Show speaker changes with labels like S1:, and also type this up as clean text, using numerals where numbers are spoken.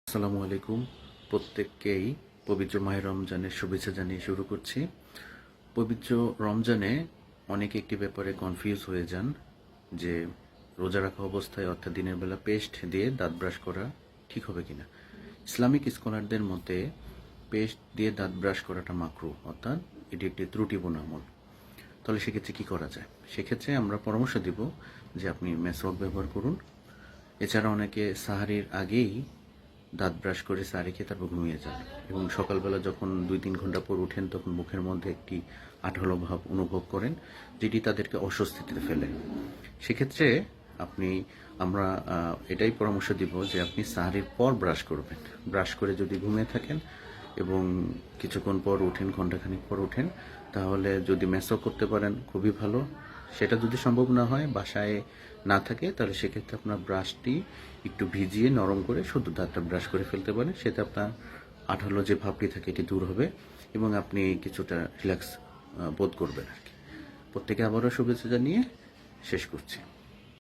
S1: আসসালামু আলাইকুম। প্রত্যেককেই পবিত্র মাহে রমজানের শুভেচ্ছা জানিয়ে শুরু করছি। পবিত্র রমজানে অনেকে একটি ব্যাপারে কনফিউজ হয়ে যান যে রোজা রাখা অবস্থায় অর্থাৎ দিনের বেলা পেস্ট দিয়ে দাঁত ব্রাশ করা ঠিক হবে কিনা। ইসলামিক স্কলারদের মতে পেস্ট দিয়ে দাঁত ব্রাশ করাটা মাকরুহ, অর্থাৎ এটি একটি ত্রুটিপূর্ণ আমল। তাহলে সেক্ষেত্রে কি করা যায়? সেক্ষেত্রে আমরা পরামর্শ দিব যে আপনি মেসওয়াক ব্যবহার করুন। এছাড়া অনেকে সাহারির আগেই দাঁত ব্রাশ করে সাহারি খেয়ে তারপর ঘুমিয়ে যান এবং সকালবেলা যখন 2-3 ঘন্টা পর উঠেন তখন মুখের মধ্যে একটি আঠালো ভাব অনুভব করেন, যেটি তাদেরকে অস্বস্তিতে ফেলে। সেক্ষেত্রে আমরা এটাই পরামর্শ দিব যে আপনি সাহারির পর ব্রাশ করবেন। ব্রাশ করে যদি ঘুমিয়ে থাকেন এবং কিছুক্ষণ পর উঠেন, ঘন্টাখানিক পর উঠেন, তাহলে যদি মেসওয়াক করতে পারেন খুবই ভালো। সেটা যদি সম্ভব না হয়, বাসায় না থাকে, তাহলে সেক্ষেত্রে আপনার ব্রাশটি একটু ভিজিয়ে নরম করে শুধু দাঁতটা ব্রাশ করে ফেলতে পারেন। সেটা আপনার আঠালো যে ভাবটি থাকে এটি দূর হবে এবং আপনি কিছুটা রিল্যাক্স বোধ করবেন আর কি। প্রত্যেকে আবারও শুভেচ্ছা জানিয়ে শেষ করছি।